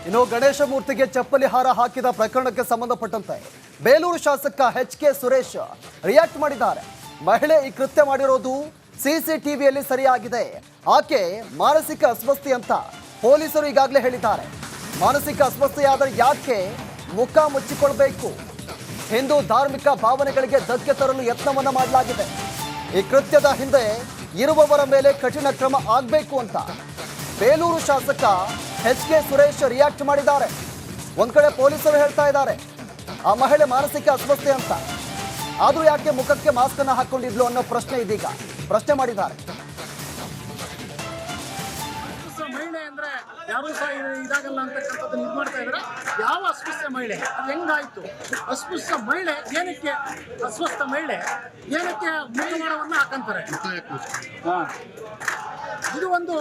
ಇನ್ನು ಗಣೇಶ ಮೂರ್ತಿಗೆ ಚಪ್ಪಲಿ ಹಾರ ಹಾಕಿದ ಪ್ರಕರಣಕ್ಕೆ ಸಂಬಂಧಪಟ್ಟಂತೆ ಬೇಲೂರು ಶಾಸಕ ಎಚ್.ಕೆ. ಸುರೇಶ್ ರಿಯಾಕ್ಟ್ ಮಾಡಿದ್ದಾರೆ. ಮಹಿಳೆ ಈ ಕೃತ್ಯ ಮಾಡಿರೋದು ಸಿಸಿಟಿವಿಯಲ್ಲಿ ಸರಿಯಾಗಿದೆ. ಆಕೆ ಮಾನಸಿಕ ಅಸ್ವಸ್ಥೆ ಅಂತ ಪೊಲೀಸರು ಈಗಾಗಲೇ ಹೇಳಿದ್ದಾರೆ. ಮಾನಸಿಕ ಅಸ್ವಸ್ಥೆಯಾದರೆ ಯಾಕೆ ಮುಖ ಮುಚ್ಚಿಕೊಳ್ಬೇಕು? ಹಿಂದೂ ಧಾರ್ಮಿಕ ಭಾವನೆಗಳಿಗೆ ಧಕ್ಕೆ ತರಲು ಯತ್ನವನ್ನ ಮಾಡಲಾಗಿದೆ. ಈ ಕೃತ್ಯದ ಹಿಂದೆ ಇರುವವರ ಮೇಲೆ ಕಠಿಣ ಕ್ರಮ ಆಗಬೇಕು ಅಂತ ಬೇಲೂರು ಶಾಸಕ ಎಚ್.ಕೆ. ಸುರೇಶ್ ರಿಯಾಕ್ಟ್ ಮಾಡಿದ್ದಾರೆ. ಒಂದ್ ಕಡೆ ಪೊಲೀಸರು ಹೇಳ್ತಾ ಇದ್ದಾರೆ ಆ ಮಹಿಳೆ ಮಾನಸಿಕ ಅಸ್ವಸ್ಥೆ ಅಂತ, ಆದ್ರೂ ಯಾಕೆ ಮುಖಕ್ಕೆ ಮಾಸ್ಕ್ ಅನ್ನ ಹಾಕೊಂಡಿದ್ಲು ಅನ್ನೋ ಪ್ರಶ್ನೆ ಇದೀಗ ಪ್ರಶ್ನೆ ಮಾಡಿದ್ದಾರೆ. ಮಹಿಳೆ ಅಂದ್ರೆ ಯಾರು ಸಹ ಇದಾಗಲ್ಲ ಅಂತಕ್ಕಂಥದ್ದನ್ನ ಇದು ಮಾಡ್ತಾ ಇದ್ರೆ ಯಾವ ಅಸ್ವಸ್ಥ ಮಹಿಳೆ ಅದು ಹೆಂಗಾಯ್ತು? ಅಸ್ವಸ್ಥ ಮಹಿಳೆ ಏನಕ್ಕೆ ಅಸ್ವಸ್ಥ ಮಹಿಳೆ ಏನಕ್ಕೆ ಮುಖವಾಡವನ್ನ ಹಾಕಂತಾರೆ? ಇದು ಒಂದು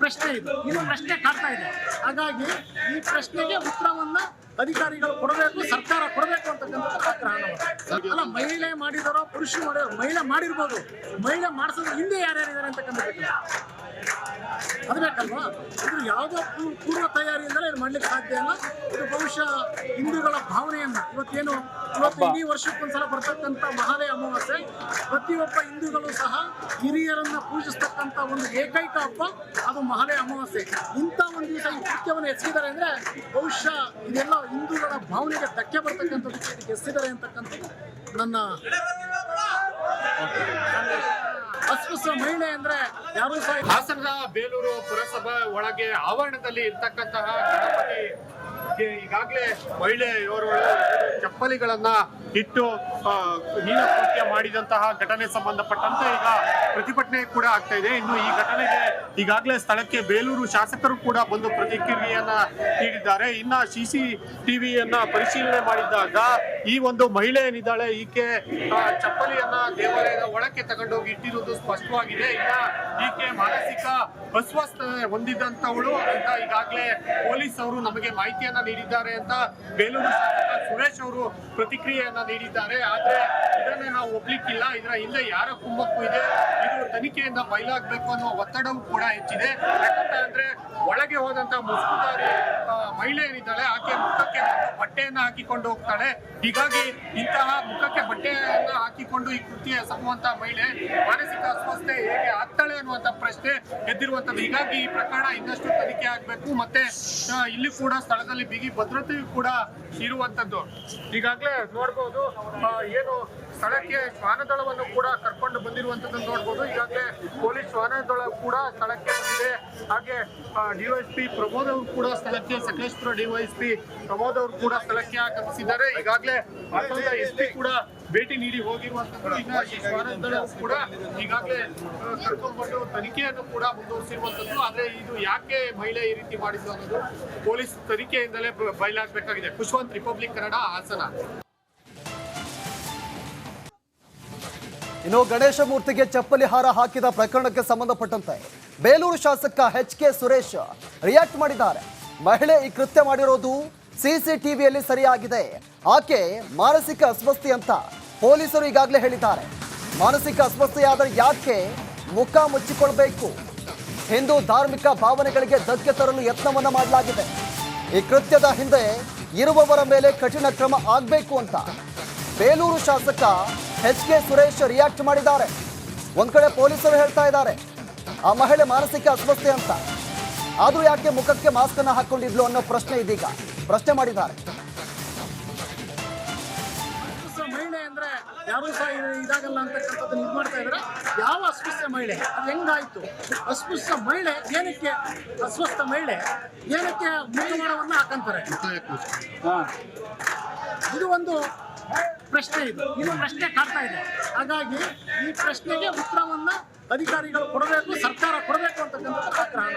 ಪ್ರಶ್ನೆ, ಇದು ಪ್ರಶ್ನೆ ಕಾಡ್ತಾ ಇದೆ. ಹಾಗಾಗಿ ಈ ಪ್ರಶ್ನೆಗೆ ಉತ್ತರವನ್ನ ಅಧಿಕಾರಿಗಳು ಕೊಡಬೇಕು, ಸರ್ಕಾರ ಕೊಡಬೇಕು ಅಂತಕ್ಕಂಥ ಆಗ್ರಹ. ಅಲ್ಲ, ಮಹಿಳೆ ಮಾಡಿದಾರೋ ಪುರುಷ ಮಾಡಿದಾರೋ, ಮಹಿಳೆ ಮಾಡಿರ್ಬೋದು, ಮಹಿಳೆ ಮಾಡಿಸೋದು ಹಿಂದೆ ಯಾರ್ಯಾರಿದ್ದಾರೆ ಅಂತಕ್ಕಂಥ ಅದು ಬೇಕಲ್ವಾ? ಇದು ಯಾವುದೋ ಪೂರ್ವ ತಯಾರಿಯಿಂದಲೇ ಇದು ಮಾಡ್ಲಿಕ್ಕೆ ಸಾಧ್ಯ ಇಲ್ಲ. ಇದು ಬಹುಶಃ ಹಿಂದೂಗಳ ಭಾವನೆಯನ್ನ ಇವತ್ತು ಇಡೀ ವರ್ಷಕ್ಕೊಂದ್ಸಲ ಬರ್ತಕ್ಕಂಥ ಮಹಾಲಯ ಅಮಾವಾಸ್ಯೆ, ಪ್ರತಿಯೊಬ್ಬ ಹಿಂದೂಗಳು ಸಹ ಹಿರಿಯರನ್ನ ಪೂಜಿಸ್ತಕ್ಕಂಥ ಒಂದು ಏಕೈಕ ಹಬ್ಬ ಅದು ಮಹಾಲಯ ಅಮಾವಾಸ್ಯೆ. ಇಂಥ ಒಂದು ದಿವಸ ಈ ಕೃತ್ಯವನ್ನು ಎಸಗಿದ್ದಾರೆ ಅಂದ್ರೆ ಬಹುಶಃ ಇದೆಲ್ಲ ಹಿಂದೂಗಳ ಭಾವನೆಗೆ ಧಕ್ಕೆ ಬರ್ತಕ್ಕಂಥದ್ದು ಎಸಗಿದ್ದಾರೆ ಅಂತಕ್ಕಂಥದ್ದು ನನ್ನ ಅಸ್ಪೃಶ್ಯ ಮಹಿಳೆ ಅಂದ್ರೆ ಯಾರು ಸಹ. ಹಾಸನದ ಬೇಲೂರು ಪುರಸಭೆ ಒಳಗೆ ಆವರಣದಲ್ಲಿ ಇರ್ತಕ್ಕಂತಹ ಗಣಪತಿ ಈಗಾಗಲೇ ಮಹಿಳೆಯವರು ಚಪ್ಪಲಿಗಳನ್ನ ಇಟ್ಟು ಹೀನಕೃತ್ಯ ಮಾಡಿದಂತಹ ಘಟನೆ ಸಂಬಂಧಪಟ್ಟಂತೆ ಈಗ ಪ್ರತಿಭಟನೆ ಕೂಡ ಆಗ್ತಾ ಇದೆ. ಇನ್ನು ಈ ಘಟನೆಗೆ ಈಗಾಗಲೇ ಸ್ಥಳಕ್ಕೆ ಬೇಲೂರು ಶಾಸಕರು ಕೂಡ ಬಂದು ಪ್ರತಿಕ್ರಿಯೆಯನ್ನ ನೀಡಿದ್ದಾರೆ. ಇನ್ನ CCTVಯನ್ನ ಪರಿಶೀಲನೆ ಮಾಡಿದಾಗ ಈ ಒಂದು ಮಹಿಳೆ ಏನಿದ್ದಾಳೆ ಈಕೆ ಚಪ್ಪಲಿಯನ್ನ ದೇವಾಲಯದ ಒಳಕ್ಕೆ ತಗೊಂಡೋಗಿ ಇಟ್ಟಿರುವುದು ಸ್ಪಷ್ಟವಾಗಿದೆ. ಇನ್ನ ಈಕೆ ಮಾನಸಿಕ ಅಸ್ವಸ್ಥತೆ ಹೊಂದಿದಂತವಳು ಅಂತ ಈಗಾಗಲೇ ಪೊಲೀಸ್ ಅವರು ನಮಗೆ ಮಾಹಿತಿಯನ್ನ ನೀಡಿದ್ದಾರೆ ಅಂತ ಬೇಲೂರು ಶಾಸಕ ಸುರೇಶ್ ಅವರು ಪ್ರತಿಕ್ರಿಯೆಯನ್ನ ನೀಡಿದ್ದಾರೆ. ಆದ್ರೆ ಇದನ್ನೇ ನಾವು ಒಪ್ಲಿಕ್ಕಿಲ್ಲ. ಇದರ ಹಿಂದೆ ಯಾರ ಕುಮ್ಮಕ್ಕು ಇದೆ, ಇದು ತನಿಖೆಯಿಂದ ಬಯಲಾಗಬೇಕು ಅನ್ನೋ ಒತ್ತಡವೂ ಕೂಡ ಹೆಚ್ಚಿದೆ. ಯಾಕಂತಂದ್ರೆ ಒಳಗೆ ಹೋದಂತ ಮುಸುಕುಧಾರಿ ಮಹಿಳೆ ಏನಿದ್ದಾಳೆ ಆಕೆ ಮುಖಕ್ಕೆ ಬಟ್ಟೆಯನ್ನ ಹಾಕಿಕೊಂಡು ಹೋಗ್ತಾಳೆ. ಹೀಗಾಗಿ ಇಂತಹ ಮುಖಕ್ಕೆ ಬಟ್ಟೆಯನ್ನ ಹಾಕಿಕೊಂಡು ಈ ಕೃತ್ಯ ಎಸಗುವಂತ ಮಹಿಳೆ ಮಾನಸಿಕ ಅಸ್ವಸ್ಥೆ ಹೇಗೆ ಆಗ್ತಾಳೆ ಅನ್ನುವಂತ ಪ್ರಶ್ನೆ ಎದ್ದಿರುವಂತದ್ದು. ಹೀಗಾಗಿ ಈ ಪ್ರಕರಣ ಇನ್ನಷ್ಟು ತನಿಖೆ ಆಗ್ಬೇಕು. ಮತ್ತೆ ಇಲ್ಲಿ ಕೂಡ ಸ್ಥಳದಲ್ಲಿ ಬಿಗಿ ಭದ್ರತೆಯೂ ಕೂಡ ಇರುವಂತದ್ದು. ಈಗಾಗಲೇ ನೋಡ್ಬೋದು ಏನು ಸ್ಥಳಕ್ಕೆ ಶ್ವಾನದಳವನ್ನು ಕೂಡ ಕರ್ಕೊಂಡು ಬಂದಿರುವಂತದ್ದನ್ನು ನೋಡ್ಬೋದು. ಈಗಾಗಲೇ ಪೊಲೀಸ್ ಶ್ವಾನದಳ ಕೂಡ ಸ್ಥಳಕ್ಕೆ ಬಂದಿದೆ. ಹಾಗೆ DYSP ಪ್ರಮೋದ್ ಅವರು ಕೂಡ ಸ್ಥಳಕ್ಕೆ, ಸಕಲೇಶ್ಪುರ DYSP ಪ್ರಮೋದ್ ಅವರು ಕೂಡ ಸ್ಥಳಕ್ಕೆ ಆಗಮಿಸಿದ್ದಾರೆ. ಈಗಾಗಲೇ ಹಾಸನದ SP ಕೂಡ ಭೇಟಿ ನೀಡಿ ಹೋಗಿರುವಂತದ್ದು. ಈಗ ಈ ಶ್ವಾನದಳ ಕೂಡ ಈಗಾಗಲೇ ಕರ್ಕೊಂಡ್ಬಂದು ತನಿಖೆಯನ್ನು ಕೂಡ ಮುಂದುವರಿಸಿರುವಂತದ್ದು. ಆದ್ರೆ ಇದು ಯಾಕೆ ಮಹಿಳೆ ಈ ರೀತಿ ಮಾಡಿದ್ದು ಅನ್ನೋದು ಪೊಲೀಸ್ ತನಿಖೆಯಿಂದಲೇ ಬಯಲಾಗಬೇಕಾಗಿದೆ. ಖುಷ್ವಂತ್, ರಿಪಬ್ಲಿಕ್ ಕನ್ನಡ, ಹಾಸನ. ಇನ್ನು ಗಣೇಶ ಮೂರ್ತಿಗೆ ಚಪ್ಪಲಿ ಹಾರ ಹಾಕಿದ ಪ್ರಕರಣಕ್ಕೆ ಸಂಬಂಧಪಟ್ಟಂತೆ ಬೇಲೂರು ಶಾಸಕ ಎಚ್.ಕೆ. ಸುರೇಶ್ ರಿಯಾಕ್ಟ್ ಮಾಡಿದ್ದಾರೆ. ಮಹಿಳೆ ಈ ಕೃತ್ಯ ಮಾಡಿರೋದು ಸಿಸಿಟಿವಿಯಲ್ಲಿ ಸರಿಯಾಗಿದೆ. ಆಕೆ ಮಾನಸಿಕ ಅಸ್ವಸ್ಥೆ ಅಂತ ಪೊಲೀಸರು ಈಗಾಗಲೇ ಹೇಳಿದ್ದಾರೆ. ಮಾನಸಿಕ ಅಸ್ವಸ್ಥೆಯಾದರೆ ಯಾಕೆ ಮುಖ ಮುಚ್ಚಿಕೊಳ್ಬೇಕು? ಹಿಂದೂ ಧಾರ್ಮಿಕ ಭಾವನೆಗಳಿಗೆ ಧಕ್ಕೆ ತರಲು ಯತ್ನವನ್ನ ಮಾಡಲಾಗಿದೆ. ಈ ಕೃತ್ಯದ ಹಿಂದೆ ಇರುವವರ ಮೇಲೆ ಕಠಿಣ ಕ್ರಮ ಆಗಬೇಕು ಅಂತ ಬೇಲೂರು ಶಾಸಕ ಎಚ್.ಕೆ. ಸುರೇಶ್ ರಿಯಾಕ್ಟ್ ಮಾಡಿದ್ದಾರೆ. ಒಂದ್ ಕಡೆ ಪೊಲೀಸರು ಹೇಳ್ತಾ ಇದ್ದಾರೆ ಆ ಮಹಿಳೆ ಮಾನಸಿಕ ಅಸ್ವಸ್ಥೆ ಅಂತ, ಆದ್ರೂ ಯಾಕೆ ಮುಖಕ್ಕೆ ಮಾಸ್ಕ್ ಅನ್ನ ಹಾಕೊಂಡಿದ್ಲು ಅನ್ನೋ ಪ್ರಶ್ನೆ ಇದೀಗ ಪ್ರಶ್ನೆ ಮಾಡಿದ್ದಾರೆ. ಮಹಿಳೆ ಅಂದ್ರೆ ಯಾರು ಸಹ ಇದಾಗಲ್ಲ ಅಂತಕ್ಕಂಥದ್ದನ್ನ ಇದು ಮಾಡ್ತಾ ಇದ್ರೆ ಯಾವ ಅಸ್ಪೃಶ್ಯ ಮಹಿಳೆ ಅದು ಹೆಂಗಾಯ್ತು? ಅಸ್ಪೃಶ್ಯ ಮಹಿಳೆ ಏನಕ್ಕೆ ಅಸ್ವಸ್ಥ ಮಹಿಳೆ ಏನಕ್ಕೆ ಮುಖವಾಡವನ್ನ ಹಾಕಂತಾರೆ? ಇದು ಒಂದು ಪ್ರಶ್ನೆ, ಇದು ಪ್ರಶ್ನೆ ಕಾಡ್ತಾ ಇದೆ. ಹಾಗಾಗಿ ಈ ಪ್ರಶ್ನೆಗೆ ಉತ್ತರವನ್ನ ಅಧಿಕಾರಿಗಳು ಕೊಡಬೇಕು, ಸರ್ಕಾರ ಕೊಡಬೇಕು ಅಂತಕ್ಕಂಥ ಆಗ್ರಹ.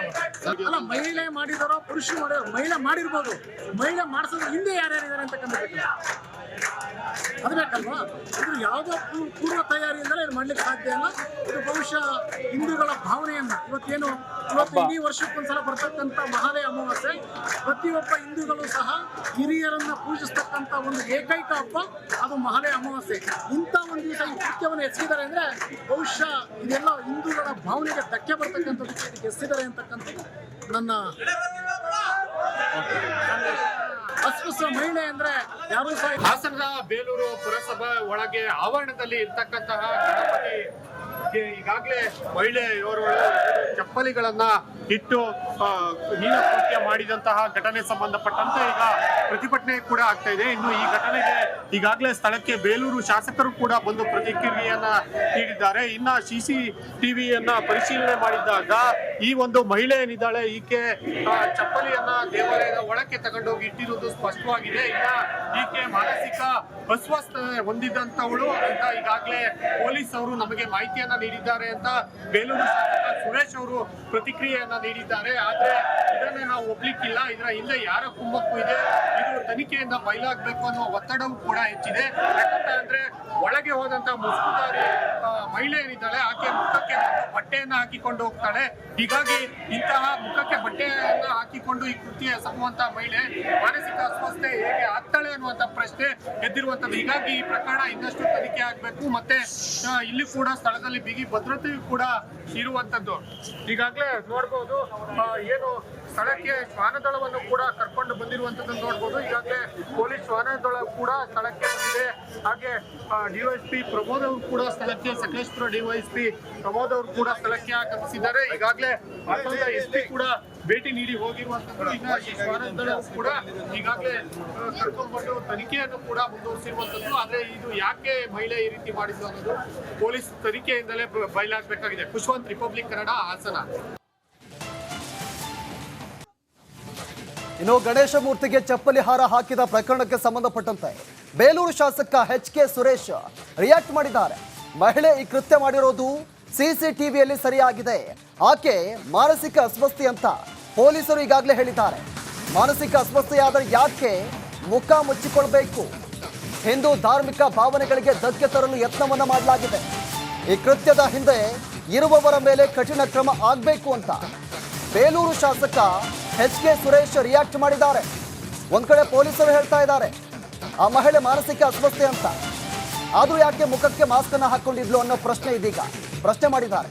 ಅಲ್ಲ, ಮಹಿಳೆ ಮಾಡಿದಾರೋ ಪುರುಷ ಮಾಡಿದಾರೋ, ಮಹಿಳೆ ಮಾಡಿರ್ಬೋದು, ಮಹಿಳೆ ಮಾಡಿಸೋದು ಹಿಂದೆ ಯಾರ್ಯಾರಿದ್ದಾರೆ ಅಂತಕ್ಕಂಥ ಅದು ಬೇಕಲ್ವಾ? ಇದು ಯಾವುದೋ ಪೂರ್ವ ತಯಾರಿಯಿಂದಲೇ ಇದು ಮಾಡ್ಲಿಕ್ಕೆ ಸಾಧ್ಯ ಇಲ್ಲ. ಇದು ಬಹುಶಃ ಹಿಂದೂಗಳ ಭಾವನೆಯನ್ನ ಇವತ್ತು ಇಡೀ ವರ್ಷಕ್ಕೊಂದ್ಸಲ ಬರ್ತಕ್ಕಂಥ ಮಹಾಲಯ ಅಮಾವಾಸ್ಯೆ, ಪ್ರತಿಯೊಬ್ಬ ಹಿಂದೂಗಳು ಸಹ ಹಿರಿಯರನ್ನ ಪೂಜಿಸ್ತಕ್ಕಂಥ ಒಂದು ಏಕೈಕ ಹಬ್ಬ ಅದು ಮಹಾಲಯ ಅಮಾವಾಸ್ಯೆ. ಇಂಥ ಒಂದು ದಿವಸ ಈ ಕೃತ್ಯವನ್ನು ಎಸಗಿದ್ದಾರೆ ಅಂದ್ರೆ ಬಹುಶಃ ಇದೆಲ್ಲ ಹಿಂದೂಗಳ ಭಾವನೆಗೆ ಧಕ್ಕೆ ಬರ್ತಕ್ಕಂಥದ್ದು ಎಸಗಿದ್ದಾರೆ ಅಂತಕ್ಕಂಥದ್ದು ನನ್ನ ಅಸ್ಪೃಶ್ಯ ಮಹಿಳೆ ಅಂದ್ರೆ ಯಾರು ಸಹ ಹಾಸನದ ಬೇಲೂರು ಪುರಸಭಾ ಒಳಗೆ ಆವರಣದಲ್ಲಿ ಇರ್ತಕ್ಕಂತಹ ಗಣಪತಿ ಈಗಾಗಲೇ ಮಹಿಳೆಯವರು ಚಪ್ಪಲಿಗಳನ್ನ ಇಟ್ಟು ಹೀನಕೃತ್ಯ ಮಾಡಿದಂತಹ ಘಟನೆ ಸಂಬಂಧಪಟ್ಟಂತೆ ಈಗ ಪ್ರತಿಭಟನೆ ಕೂಡ ಆಗ್ತಾ ಇದೆ. ಇನ್ನು ಈ ಘಟನೆಗೆ ಈಗಾಗಲೇ ಸ್ಥಳಕ್ಕೆ ಬೇಲೂರು ಶಾಸಕರು ಕೂಡ ಬಂದು ಪ್ರತಿಕ್ರಿಯೆಯನ್ನ ನೀಡಿದ್ದಾರೆ. ಇನ್ನ CCTVಯನ್ನ ಪರಿಶೀಲನೆ ಮಾಡಿದಾಗ ಈ ಒಂದು ಮಹಿಳೆ ಏನಿದ್ದಾಳೆ ಈಕೆ ಚಪ್ಪಲಿಯನ್ನ ದೇವಾಲಯದ ಒಳಕ್ಕೆ ತಗೊಂಡೋಗಿ ಇಟ್ಟಿರುವುದು ಸ್ಪಷ್ಟವಾಗಿದೆ. ಇನ್ನ ಈಕೆ ಮಾನಸಿಕ ಅಸ್ವಸ್ಥ ಹೊಂದಿದಂತವಳು ಅಂತ ಈಗಾಗಲೇ ಪೊಲೀಸ್ ಅವರು ನಮಗೆ ಮಾಹಿತಿಯನ್ನ ನೀಡಿದ್ದಾರೆ ಅಂತ ಬೇಲೂರು ಶಾಸಕ ಸುರೇಶ್ ಅವರು ಪ್ರತಿಕ್ರಿಯೆಯನ್ನ ನೀಡಿದ್ದಾರೆ. ಆದ್ರೆ ಇದನ್ನೇ ನಾವು ಒಪ್ಲಿಕ್ಕಿಲ್ಲ, ಇದರ ಹಿಂದೆ ಯಾರ ಕುಮ್ಮಕ್ಕು ಇದೆ, ಇದು ತನಿಖೆಯಿಂದ ಬಯಲಾಗಬೇಕು ಅನ್ನೋ ಒತ್ತಡವೂ ಕೂಡ ಹೆಚ್ಚಿದೆ. ಯಾಕಂತ ಅಂದ್ರೆ ಒಳಗೆ ಹೋದಂತ ಮುಸುಕುಧಾರಿ ಮಹಿಳೆ ಏನಿದ್ದಾಳೆ ಆಕೆ ಮುಖಕ್ಕೆ ಬಟ್ಟೆಯನ್ನ ಹಾಕಿಕೊಂಡು ಹೋಗ್ತಾಳೆ. ಹೀಗಾಗಿ ಇಂತಹ ಮುಖಕ್ಕೆ ಬಟ್ಟೆಯನ್ನ ಹಾಕಿಕೊಂಡು ಈ ಕೃತ್ಯ ಎಸಗುವಂತ ಮಹಿಳೆ ಮಾನಸಿಕ ಅಸ್ವಸ್ಥೆ ಹೇಗೆ ಆಗ್ತಾಳೆ ಅನ್ನುವಂತ ಪ್ರಶ್ನೆ ಎದ್ದಿರುವಂತದ್ದು. ಹೀಗಾಗಿ ಈ ಪ್ರಕರಣ ಇನ್ನಷ್ಟು ತನಿಖೆ ಆಗ್ಬೇಕು. ಮತ್ತೆ ಇಲ್ಲಿ ಕೂಡ ಸ್ಥಳದಲ್ಲಿ ಬಿಗಿ ಭದ್ರತೆಯೂ ಕೂಡ ಇರುವಂತದ್ದು. ಈಗಾಗಲೇ ನೋಡ್ಬೋದು ಏನು ಸ್ಥಳಕ್ಕೆ ಶ್ವಾನದಳವನ್ನು ಕೂಡ ಕರ್ಕೊಂಡು ಬಂದಿರುವಂತದ್ದನ್ನು ನೋಡ್ಬೋದು. ಈಗಾಗಲೇ ಪೊಲೀಸ್ ಶ್ವಾನದಳ ಕೂಡ ಸ್ಥಳಕ್ಕೆ ಬಂದಿದೆ. ಹಾಗೆ DYSP ಪ್ರಮೋದ್ ಅವರು ಕೂಡ ಸ್ಥಳಕ್ಕೆ, ಸಕಲೇಶ್ಪುರ DYSP ಪ್ರಮೋದ್ ಅವರು ಕೂಡ ಸ್ಥಳಕ್ಕೆ ಆಗಮಿಸಿದ್ದಾರೆ. ಈಗಾಗಲೇ SP ಕೂಡ ಭೇಟಿ ನೀಡಿ ಹೋಗಿರುವಂತದ್ದು. ಈಗ ಈ ಶ್ವಾನದಳ ಕೂಡ ಈಗಾಗಲೇ ಕರ್ಕೊಂಡ್ಬಂದು ತನಿಖೆಯನ್ನು ಕೂಡ ಮುಂದುವರಿಸಿರುವಂತದ್ದು. ಆದ್ರೆ ಇದು ಯಾಕೆ ಮಹಿಳೆ ಈ ರೀತಿ ಮಾಡಿದ್ರು ಅನ್ನೋದು ಪೊಲೀಸ್ ತನಿಖೆಯಿಂದಲೇ ಬಯಲಾಗಬೇಕಾಗಿದೆ. ಖುಷ್ವಂತ್, ರಿಪಬ್ಲಿಕ್ ಕನ್ನಡ, ಹಾಸನ. ಇನ್ನು ಗಣೇಶ ಮೂರ್ತಿಗೆ ಚಪ್ಪಲಿ ಹಾರ ಹಾಕಿದ ಪ್ರಕರಣಕ್ಕೆ ಸಂಬಂಧಪಟ್ಟಂತೆ ಬೇಲೂರು ಶಾಸಕ HK ಸುರೇಶ್ ರಿಯಾಕ್ಟ್ ಮಾಡಿದ್ದಾರೆ. ಮಹಿಳೆ ಈ ಕೃತ್ಯ ಮಾಡಿರೋದು CCTVಯಲ್ಲಿ ಸರಿಯಾಗಿದೆ, ಆಕೆ ಮಾನಸಿಕ ಅಸ್ವಸ್ಥೆ ಅಂತ ಪೊಲೀಸರು ಈಗಾಗಲೇ ಹೇಳಿದ್ದಾರೆ. ಮಾನಸಿಕ ಅಸ್ವಸ್ಥೆಯಾದರೆ ಯಾಕೆ ಮುಖ ಮುಚ್ಚಿಕೊಳ್ಬೇಕು? ಹಿಂದೂ ಧಾರ್ಮಿಕ ಭಾವನೆಗಳಿಗೆ ಧಕ್ಕೆ ತರಲು ಯತ್ನವನ್ನ ಮಾಡಲಾಗಿದೆ. ಈ ಕೃತ್ಯದ ಹಿಂದೆ ಇರುವವರ ಮೇಲೆ ಕಠಿಣ ಕ್ರಮ ಆಗಬೇಕು ಅಂತ ಬೇಲೂರು ಶಾಸಕ HK ಸುರೇಶ್ ರಿಯಾಕ್ಟ್ ಮಾಡಿದ್ದಾರೆ. ಒಂದ್ ಕಡೆ ಪೊಲೀಸರು ಹೇಳ್ತಾ ಇದ್ದಾರೆ ಆ ಮಹಿಳೆ ಮಾನಸಿಕ ಅಸ್ವಸ್ಥೆ ಅಂತ, ಆದ್ರೂ ಯಾಕೆ ಮುಖಕ್ಕೆ ಮಾಸ್ಕ್ ಅನ್ನ ಹಾಕೊಂಡಿದ್ಲು ಅನ್ನೋ ಪ್ರಶ್ನೆ ಇದೀಗ ಪ್ರಶ್ನೆ ಮಾಡಿದ್ದಾರೆ.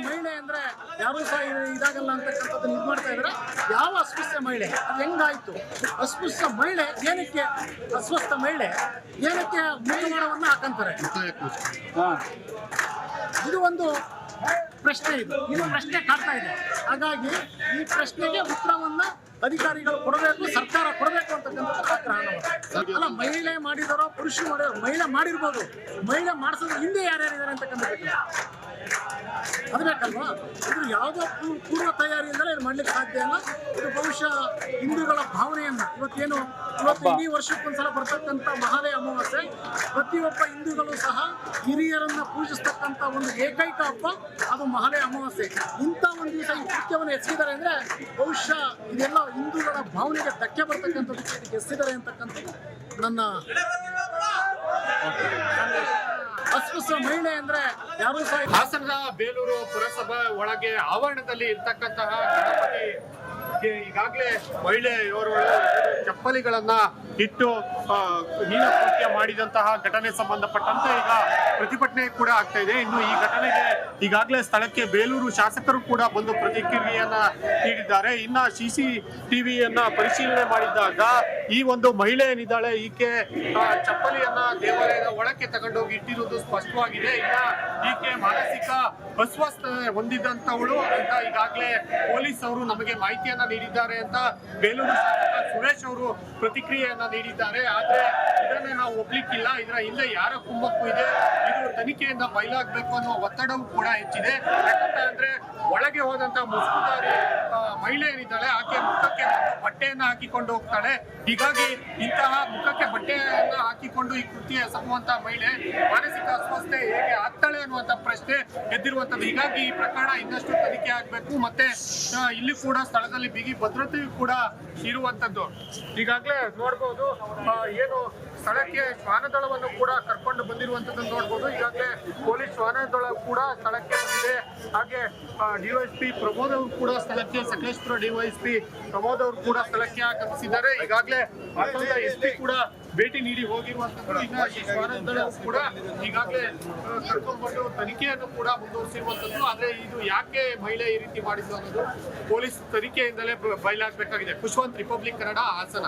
ಮಹಿಳೆ ಅಂದ್ರೆ ಯಾರು ಸಹ ಇದಾಗಲ್ಲ ಅಂತಕ್ಕಂಥದ್ದು ಇದು ಮಾಡ್ತಾ ಇದ್ರೆ ಯಾವ ಅಸ್ಪೃಶ್ಯ ಮಹಿಳೆ ಅದು ಹೆಂಗಾಯ್ತು? ಅಸ್ಪೃಶ್ಯ ಮಹಿಳೆ ಏನಕ್ಕೆ, ಅಸ್ವಸ್ಥ ಮಹಿಳೆ ಏನಕ್ಕೆ ಮುಖವಾಡವನ್ನ ಹಾಕಂತಾರೆ? ಇದು ಒಂದು ಪ್ರಶ್ನೆ, ಇದು ಪ್ರಶ್ನೆ ಕಾಡ್ತಾ ಇದೆ. ಹಾಗಾಗಿ ಈ ಪ್ರಶ್ನೆಗೆ ಉತ್ತರವನ್ನ ಅಧಿಕಾರಿಗಳು ಕೊಡಬೇಕು, ಸರ್ಕಾರ ಕೊಡಬೇಕು ಅಂತಕ್ಕಂಥದ್ದು ಆಗ್ರಹ. ಅಲ್ಲ, ಮಹಿಳೆ ಮಾಡಿದಾರೋ ಪುರುಷ ಮಾಡಿದಾರೋ, ಮಹಿಳೆ ಮಾಡಿರ್ಬೋದು, ಮಹಿಳೆ ಮಾಡಿಸೋದು ಹಿಂದೆ ಯಾರ್ಯಾರಿದ್ದಾರೆ ಅಂತಕ್ಕಂಥದ್ದು ಅದು ಬೇಕಲ್ವಾ? ಇದು ಯಾವುದೋ ಪೂರ್ವ ತಯಾರಿಯಿಂದಲೇ ಇದು ಮಾಡ್ಲಿಕ್ಕೆ ಸಾಧ್ಯ ಇಲ್ಲ. ಇದು ಬಹುಶಃ ಹಿಂದೂಗಳ ಭಾವನೆಯನ್ನ ಇವತ್ತು ಇಡೀ ವರ್ಷಕ್ಕೊಂದ್ಸಲ ಬರ್ತಕ್ಕಂಥ ಮಹಾಲಯ ಅಮಾವಾಸ್ಯೆ, ಪ್ರತಿಯೊಬ್ಬ ಹಿಂದೂಗಳು ಸಹ ಹಿರಿಯರನ್ನ ಪೂಜಿಸ್ತಕ್ಕಂಥ ಒಂದು ಏಕೈಕ ಹಬ್ಬ ಅದು ಮಹಾಲಯ ಅಮಾವಾಸ್ಯೆ. ಇಂಥ ಒಂದು ದಿವಸ ಈ ಕೃತ್ಯವನ್ನು ಎಸಗಿದ್ದಾರೆ ಅಂದ್ರೆ ಬಹುಶಃ ಇದೆಲ್ಲ ಹಿಂದೂಗಳ ಭಾವನೆಗೆ ಧಕ್ಕೆ ಬರ್ತಕ್ಕಂಥದ್ದು ಇದಕ್ಕೆ ಎಸಗಿದ್ದಾರೆ ಅಂತಕ್ಕಂಥದ್ದು ನನ್ನ ಅಸ್ಪೃಶ್ಯ ಮಹಿಳೆ ಅಂದ್ರೆ ಯಾರು ಸಹ. ಹಾಸನದ ಬೇಲೂರು ಪುರಸಭಾ ಒಳಗೆ ಆವರಣದಲ್ಲಿ ಇರ್ತಕ್ಕಂತಹ ಗಣಪತಿ ಈಗಾಗಲೇ ಮಹಿಳೆಯವರು ಚಪ್ಪಲಿಗಳನ್ನ ಇಟ್ಟು ಹೀನಕೃತ್ಯ ಮಾಡಿದಂತಹ ಘಟನೆ ಸಂಬಂಧಪಟ್ಟಂತೆ ಈಗ ಪ್ರತಿಭಟನೆ ಕೂಡ ಆಗ್ತಾ ಇದೆ. ಇನ್ನು ಈ ಘಟನೆಗೆ ಈಗಾಗಲೇ ಸ್ಥಳಕ್ಕೆ ಬೇಲೂರು ಶಾಸಕರು ಕೂಡ ಬಂದು ಪ್ರತಿಕ್ರಿಯೆಯನ್ನ ನೀಡಿದ್ದಾರೆ. ಇನ್ನ CCTVಯನ್ನ ಪರಿಶೀಲನೆ ಮಾಡಿದಾಗ ಈ ಒಂದು ಮಹಿಳೆ ಏನಿದ್ದಾಳೆ ಈಕೆ ಚಪ್ಪಲಿಯನ್ನ ದೇವಾಲಯದ ಒಳಕ್ಕೆ ತಗೊಂಡೋಗಿ ಇಟ್ಟಿರುವುದು ಸ್ಪಷ್ಟವಾಗಿದೆ. ಇನ್ನ ಈಕೆ ಮಾನಸಿಕ ಅಸ್ವಸ್ಥ ಹೊಂದಿದಂತವಳು ಅಂತ ಈಗಾಗಲೇ ಪೊಲೀಸ್ ಅವರು ನಮಗೆ ಮಾಹಿತಿಯನ್ನ ನೀಡಿದ್ದಾರೆ ಅಂತ ಬೇಲೂರು ಶಾಸಕ ಸುರೇಶ್ ಅವರು ಪ್ರತಿಕ್ರಿಯೆಯನ್ನ ನೀಡಿದ್ದಾರೆ. ಆದ್ರೆ ಇದನ್ನೇ ನಾವು ಒಪ್ಲಿಕ್ಕಿಲ್ಲ, ಇದರ ಹಿಂದೆ ಯಾರ ಕುಮ್ಮಕ್ಕು ಇದೆ, ಇದು ತನಿಖೆಯಿಂದ ಬಯಲಾಗಬೇಕು ಅನ್ನೋ ಒತ್ತಡವೂ ಕೂಡ ಹೆಚ್ಚಿದೆ. ಯಾಕಂತ ಅಂದ್ರೆ ಒಳಗೆ ಹೋದಂತ ಮುಸುಕುಧಾರಿ ಮಹಿಳೆ ಏನಿದ್ದಾಳೆ ಆಕೆ ಮುಖಕ್ಕೆ ಬಟ್ಟೆಯನ್ನ ಹಾಕಿಕೊಂಡು ಹೋಗ್ತಾಳೆ. ಹೀಗಾಗಿ ಇಂತಹ ಮುಖಕ್ಕೆ ಬಟ್ಟೆಯನ್ನ ಹಾಕಿಕೊಂಡು ಈ ಕೃತ್ಯ ಎಸಗುವಂತ ಮಹಿಳೆ ಮಾನಸಿಕ ಅಸ್ವಸ್ಥೆ ಹೇಗೆ ಆಗ್ತಾಳೆ ಅನ್ನುವಂತ ಪ್ರಶ್ನೆ ಎದ್ದಿರುವಂತದ್ದು. ಹೀಗಾಗಿ ಈ ಪ್ರಕರಣ ಇನ್ನಷ್ಟು ತನಿಖೆ ಆಗ್ಬೇಕು. ಮತ್ತೆ ಇಲ್ಲಿ ಕೂಡ ಸ್ಥಳದಲ್ಲಿ ಬಿಗಿ ಭದ್ರತೆಯೂ ಕೂಡ ಇರುವಂತದ್ದು. ಈಗಾಗಲೇ ನೋಡ್ಬೋದು ಏನು ಸ್ಥಳಕ್ಕೆ ಶ್ವಾನದಳವನ್ನು ಕೂಡ ಕರ್ಕೊಂಡು ಬಂದಿರುವಂತದ್ದನ್ನು ನೋಡ್ಬೋದು. ಈಗಾಗಲೇ ಪೊಲೀಸ್ ಶ್ವಾನದಳ ಕೂಡ ಸ್ಥಳಕ್ಕೆ ಬಂದಿದೆ. ಹಾಗೆ DYSP ಪ್ರಮೋದ್ ಅವರು ಕೂಡ ಸ್ಥಳಕ್ಕೆ, ಸಕಲೇಶ್ಪುರ DYSP ಪ್ರಮೋದ್ ಅವರು ಕೂಡ ಸ್ಥಳಕ್ಕೆ ಆಗಮಿಸಿದ್ದಾರೆ. ಈಗಾಗಲೇ SP ಕೂಡ ಭೇಟಿ ನೀಡಿ ಹೋಗಿರುವಂತದ್ದು. ಇನ್ನ ಈ ವಾರದಲ್ಲೂ ಕೂಡ ಈಗಾಗಲೇ ಕರ್ಕೊಂಡ್ಬಂದು ತನಿಖೆಯನ್ನು ಕೂಡ ಮುಂದುವರಿಸಿರುವಂತದ್ದು. ಆದ್ರೆ ಇದು ಯಾಕೆ ಮಹಿಳೆ ಈ ರೀತಿ ಮಾಡಿದ್ದು ಅನ್ನೋದು ಪೊಲೀಸ್ ತನಿಖೆಯಿಂದಲೇ ಬಯಲಾಗಬೇಕಾಗಿದೆ. ಖುಷ್ವಂತ್, ರಿಪಬ್ಲಿಕ್ ಕನ್ನಡ, ಹಾಸನ.